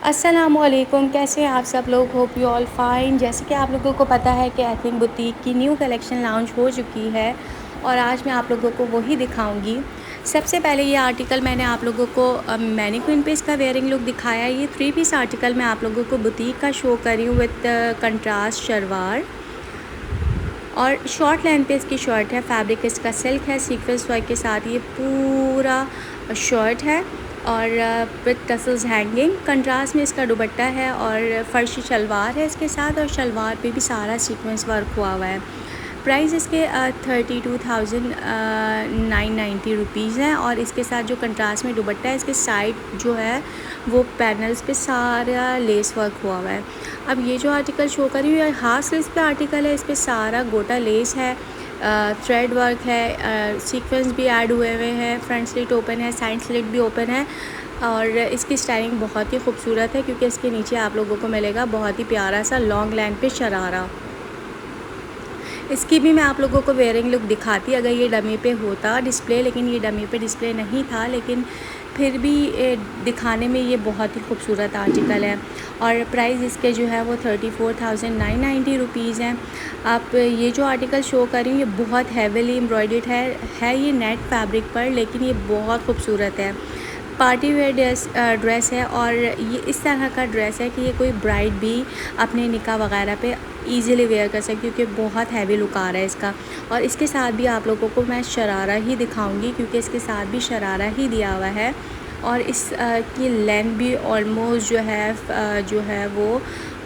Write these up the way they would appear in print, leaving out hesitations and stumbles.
अस्सलामुअलैकुम, कैसे हैं आप सब लोग। Hope you all fine. जैसे कि आप लोगों को पता है कि एथनिक बुटीक की न्यू कलेक्शन लॉन्च हो चुकी है और आज मैं आप लोगों को वही दिखाऊंगी। सबसे पहले ये आर्टिकल मैंने आप लोगों को मैनीक्विन पे इसका वेयरिंग लुक दिखाया। ये 3 पीस आर्टिकल मैं आप लोगों को बुटीक का शो कर रही हूँ विद कंट्रास्ट शलवार और शॉर्ट लेंथ पे इसकी शर्ट है। फैब्रिक इसका सिल्क है, सीक्वेंस वर्क के साथ ये पूरा शर्ट है और विद टसल्स हैंगिंग। कंट्रास्ट में इसका दुपट्टा है और फर्शी शलवार है इसके साथ और शलवार पे भी सारा सीक्वेंस वर्क हुआ हुआ है। प्राइस इसके 32,990 रुपीज़ हैं और इसके साथ जो कंट्रास्ट में दुपट्टा है इसके साइड जो है वो पैनल्स पे सारा लेस वर्क हुआ हुआ है। अब ये जो आर्टिकल शो करी हुई है हाफ स्लीव्स पे आर्टिकल है, इस पर सारा गोटा लेस है, थ्रेड वर्क है, सीक्वेंस भी ऐड हुए हुए हैं, फ्रंट स्लिट ओपन है, साइड स्लिट भी ओपन है और इसकी स्टाइलिंग बहुत ही खूबसूरत है क्योंकि इसके नीचे आप लोगों को मिलेगा बहुत ही प्यारा सा लॉन्ग लाइन पे शरारा। इसकी भी मैं आप लोगों को वेयरिंग लुक दिखाती अगर ये डमी पे होता डिस्प्ले, लेकिन ये डमी पे डिस्प्ले नहीं था, लेकिन फिर भी दिखाने में ये बहुत ही खूबसूरत आर्टिकल है और प्राइस इसके जो है वो 34,990 रुपीज़ हैं। आप ये जो आर्टिकल शो कर रही हूँ ये बहुत हैवीली एम्ब्रॉयडर्ड है ये नेट फैब्रिक पर, लेकिन ये बहुत खूबसूरत है। पार्टी वेयर ड्रेस है और ये इस तरह का ड्रेस है कि ये कोई ब्राइड भी अपने निकाह वगैरह पे इजीली वेयर कर सकती है क्योंकि बहुत हैवी लुक आ रहा है इसका। और इसके साथ भी आप लोगों को मैं शरारा ही दिखाऊंगी क्योंकि इसके साथ भी शरारा ही दिया हुआ है और इस की लेंथ भी ऑलमोस्ट जो है वो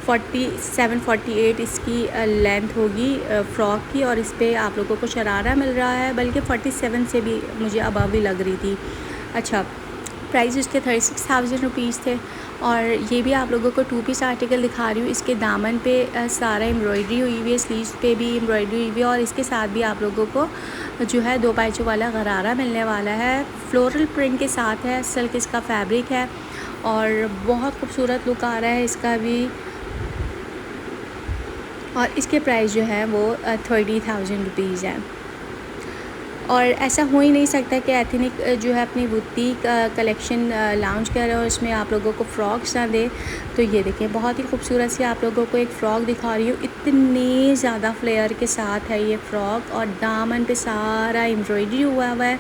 47-48 इसकी लेंथ होगी फ़्रॉक की और इस पर आप लोगों को शरारा मिल रहा है, बल्कि 47 से भी मुझे अबव भी लग रही थी। अच्छा, प्राइस उसके 36,000 रुपीज़ थे और ये भी आप लोगों को 2 पीस आर्टिकल दिखा रही हूँ। इसके दामन पे सारा एम्ब्रॉयडरी हुई हुई है, स्लीव्स पे भी एम्ब्रॉयडरी हुई हुई है और इसके साथ भी आप लोगों को जो है 2 पाइचों वाला गरारा मिलने वाला है। फ्लोरल प्रिंट के साथ है, सिल्क इसका फैब्रिक है और बहुत खूबसूरत लुक आ रहा है इसका भी। और इसके प्राइस जो है वो 30,000 रुपीज़ है और ऐसा हो ही नहीं सकता कि एथनिक जो है अपनी बुटीक कलेक्शन लॉन्च कर रहे हो इसमें आप लोगों को फ़्रॉक्स ना दे। तो ये देखें बहुत ही खूबसूरत सी आप लोगों को एक फ़्रॉक दिखा रही हूँ, इतनी ज़्यादा फ्लेयर के साथ है ये फ़्रॉक और दामन पे सारा एम्ब्रॉयडरी हुआ हुआ है,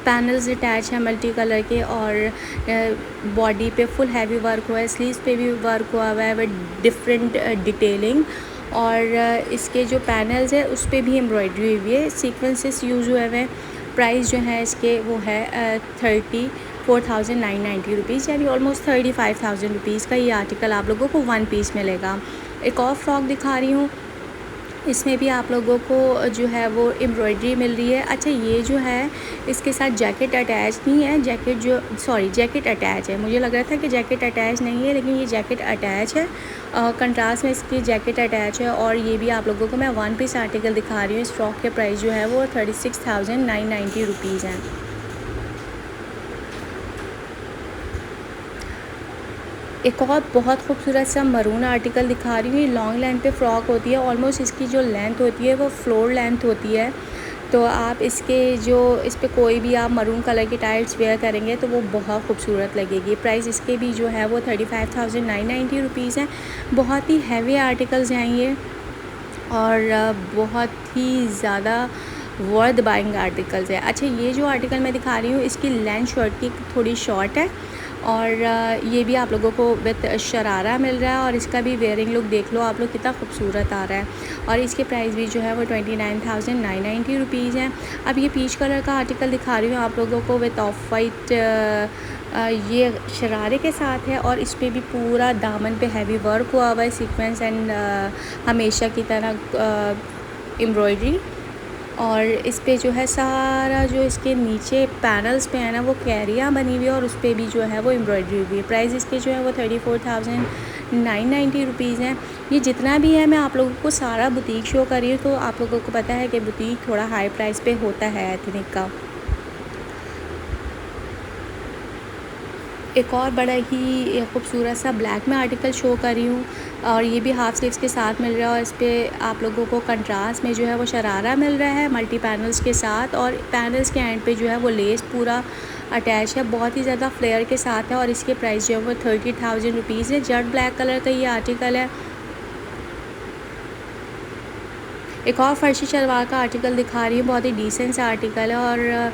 पैनल्स अटैच है मल्टी कलर के और बॉडी पे फुल हैवी वर्क हुआ है, स्लीव्स पे भी वर्क हुआ हुआ है विद डिफरेंट डिटेलिंग और इसके जो पैनल्स है उस पर भी एम्ब्रॉयडरी हुई है, सीक्वेंसेस यूज़ हुए हुए हैं। प्राइस जो है इसके वो है 34,990 रुपीज़, यानी ऑलमोस्ट 35,000 रुपीज़ का ये आर्टिकल आप लोगों को 1 पीस मिलेगा। एक और फ्रॉक दिखा रही हूँ, इसमें भी आप लोगों को जो है वो एम्ब्रॉयडरी मिल रही है। अच्छा, ये जो है इसके साथ जैकेट अटैच नहीं है, जैकेट अटैच है। मुझे लग रहा था कि जैकेट अटैच नहीं है, लेकिन ये जैकेट अटैच है। कंट्रास्ट में इसकी जैकेट अटैच है और ये भी आप लोगों को मैं 1 पीस आर्टिकल दिखा रही हूँ। इस फ्रॉक के प्राइस जो है वो 36,990 रुपीज़ हैं। एक और बहुत खूबसूरत सा मरून आर्टिकल दिखा रही हूँ। ये लॉन्ग लेंथ पे फ्रॉक होती है, ऑलमोस्ट इसकी जो लेंथ होती है वो फ्लोर लेंथ होती है। तो आप इस पे कोई भी आप मरून कलर की टाइट्स वेयर करेंगे तो वो बहुत खूबसूरत लगेगी। प्राइस इसके भी जो है वो 35,990 रुपीज़ हैं। बहुत ही हैवी आर्टिकल्स हैं ये और बहुत ही ज़्यादा वर्थ बाइंग आर्टिकल्स है। अच्छा, ये जो आर्टिकल मैं दिखा रही हूँ इसकी लेंथ शर्ट की थोड़ी शॉर्ट है और ये भी आप लोगों को विद शरारा मिल रहा है और इसका भी वेयरिंग लुक देख लो आप लोग कितना खूबसूरत आ रहा है और इसके प्राइस भी जो है वो 29,990 रुपीज़ हैं। अब ये पीच कलर का आर्टिकल दिखा रही हूँ आप लोगों को विद ऑफ वाइट ये शरारे के साथ है और इस पर भी पूरा दामन पे हैवी वर्क हुआ हुआ है, सीक्वेंस एंड हमेशा की तरह एम्ब्रॉयडरी और इस पे जो है सारा जो इसके नीचे पैनल्स पे है ना वो कैरियाँ बनी हुई है और उस पर भी जो है वो एम्ब्रॉयडरी हुई है। प्राइस इसके जो है वो 34,990 रुपीज़ हैं। ये जितना भी है मैं आप लोगों को सारा बुटीक शो कर रही हूँ, तो आप लोगों को पता है कि बुटीक थोड़ा हाई प्राइस पे होता है एथनिक का। एक और बड़ा ही खूबसूरत सा ब्लैक में आर्टिकल शो कर रही हूँ और ये भी हाफ स्लीव्स के साथ मिल रहा है और इस पर आप लोगों को कंट्रास्ट में जो है वो शरारा मिल रहा है मल्टी पैनल्स के साथ और पैनल्स के एंड पे जो है वो लेस पूरा अटैच है, बहुत ही ज़्यादा फ्लेयर के साथ है और इसके प्राइस जो है वो 30,000 रुपीज़ है। जेट ब्लैक कलर का ये आर्टिकल है। एक और फर्शी शलवार का आर्टिकल दिखा रही हूँ, बहुत ही डिसेंट सा आर्टिकल है और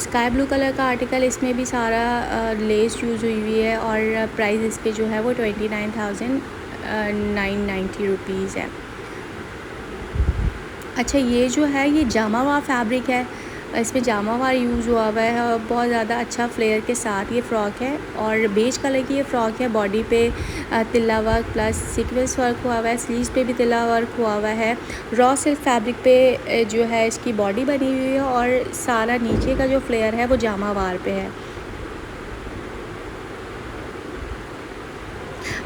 स्काई ब्लू कलर का आर्टिकल, इसमें भी सारा लेस यूज़ हुई है और प्राइस इसके जो है वो 29,990 रुपीज़ है। अच्छा, ये जो है ये जामावार फैब्रिक है, इसमें जामावार यूज़ हुआ हुआ है और बहुत ज़्यादा अच्छा फ्लेयर के साथ ये फ़्रॉक है और बेज कलर की ये फ़्रॉक है। बॉडी पे तिल्ला वर्क प्लस सीक्वेंस वर्क हुआ हुआ है, स्लीव्स पे भी तिल्ला वर्क हुआ हुआ है। रॉ सिल्क फैब्रिक पे जो है इसकी बॉडी बनी हुई है और सारा नीचे का जो फ्लेयर है वो जामावार पे है।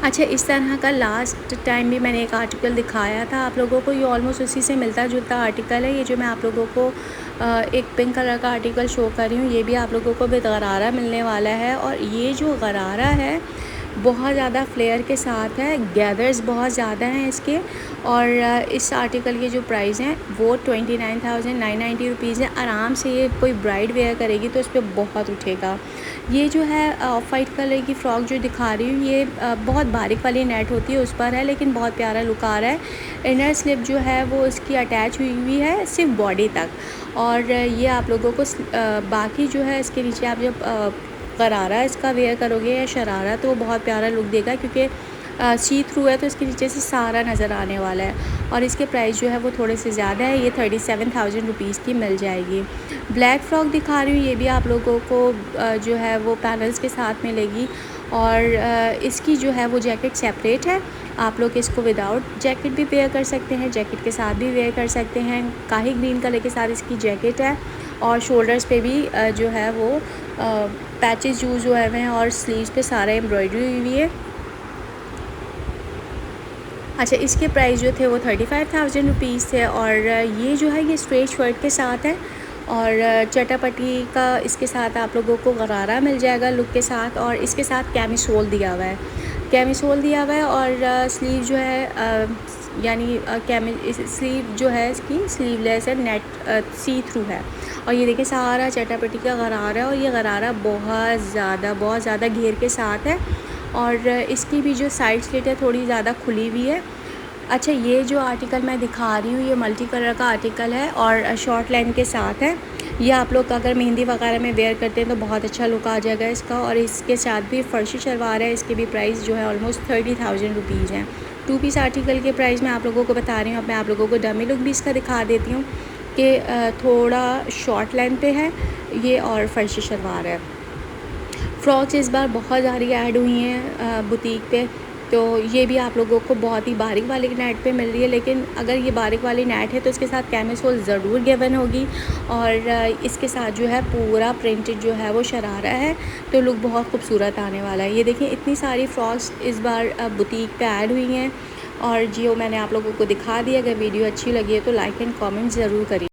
अच्छा, इस तरह का लास्ट टाइम भी मैंने एक आर्टिकल दिखाया था आप लोगों को, ये ऑलमोस्ट उसी से मिलता जुलता आर्टिकल है। ये जो मैं आप लोगों को एक पिंक कलर का आर्टिकल शो कर रही हूँ, ये भी आप लोगों को बेगरारा मिलने वाला है और ये जो गरारा है बहुत ज़्यादा फ्लेयर के साथ है, गैदर्स बहुत ज़्यादा हैं इसके और इस आर्टिकल के जो प्राइस हैं वो 29,990 रुपीज़ है। आराम से ये कोई ब्राइड वेयर करेगी तो इस पर बहुत उठेगा। ये जो है ऑफ वाइट कलर की फ़्रॉक जो दिखा रही हूँ, ये बहुत बारीक वाली नेट होती है उस पर है, लेकिन बहुत प्यारा लुक आ रहा है। इनर स्लिप जो है वो इसकी अटैच हुई है सिर्फ बॉडी तक और ये आप लोगों को बाकी जो है इसके नीचे आप जब गरारा इसका वेयर करोगे या शरारा तो वो बहुत प्यारा लुक देगा, क्योंकि सी थ्रू है तो इसके नीचे से सारा नज़र आने वाला है और इसके प्राइस जो है वो थोड़े से ज़्यादा है, ये 37,000 रुपीज़ की मिल जाएगी। ब्लैक फ़्रॉक दिखा रही हूँ, ये भी आप लोगों को जो है वो पैनल्स के साथ मिलेगी और इसकी जो है वो जैकेट सेपरेट है। आप लोग इसको विदाउट जैकेट भी वेयर कर सकते हैं, जैकेट के साथ भी वेयर कर सकते हैं। काही ग्रीन कलर के साथ इसकी जैकेट है और शोल्डर्स पे भी जो है वो पैचेस यूज़ हुए हैं और स्लीव्स पे सारा एम्ब्रॉयडरी हुई है। अच्छा, इसके प्राइस जो थे वो 35,000 रुपीज़ थे और ये जो है ये स्ट्रेट शर्ट के साथ है और चटापटी का इसके साथ आप लोगों को गरारा मिल जाएगा लुक के साथ और इसके साथ कैमिसोल दिया हुआ है, कैमिसोल दिया हुआ है और स्लीव जो है यानी स्लीव जो है इसकी स्लीवलेस है, नेट सी थ्रू है और ये देखिए सारा चटापटी का गरारा है और ये गरारा बहुत ज़्यादा घेर के साथ है और इसकी भी जो साइड स्लिट है थोड़ी ज़्यादा खुली हुई है। अच्छा, ये जो आर्टिकल मैं दिखा रही हूँ ये मल्टी कलर का आर्टिकल है और शॉर्ट लेंथ के साथ है। ये आप लोग अगर मेहंदी वगैरह में वेयर करते हैं तो बहुत अच्छा लुक आ जाएगा इसका और इसके साथ भी फर्शी शलवार है, इसके भी प्राइस जो है ऑलमोस्ट 30,000 रुपीज़ हैं। 2 पीस आर्टिकल के प्राइस मैं आप लोगों को बता रही हूँ। अब मैं आप लोगों को डमी लुक भी इसका दिखा देती हूँ कि थोड़ा शॉर्ट लेंथ पे है ये और फर्शी शलवार है। फ्रॉक्स इस बार बहुत सारी ऐड हुई हैं बुटीक पे, तो ये भी आप लोगों को बहुत ही बारीक वाली नेट पे मिल रही है, लेकिन अगर ये बारीक वाली नेट है तो इसके साथ कैमिसोल ज़रूर गिवन होगी और इसके साथ जो है पूरा प्रिंटेड जो है वो शरारा है, तो लुक बहुत खूबसूरत आने वाला है। ये देखिए इतनी सारी फ्रॉक्स इस बार बुटीक पे ऐड हुई हैं और जो मैंने आप लोगों को दिखा दी। अगर वीडियो अच्छी लगी है तो लाइक एंड कमेंट ज़रूर करिए।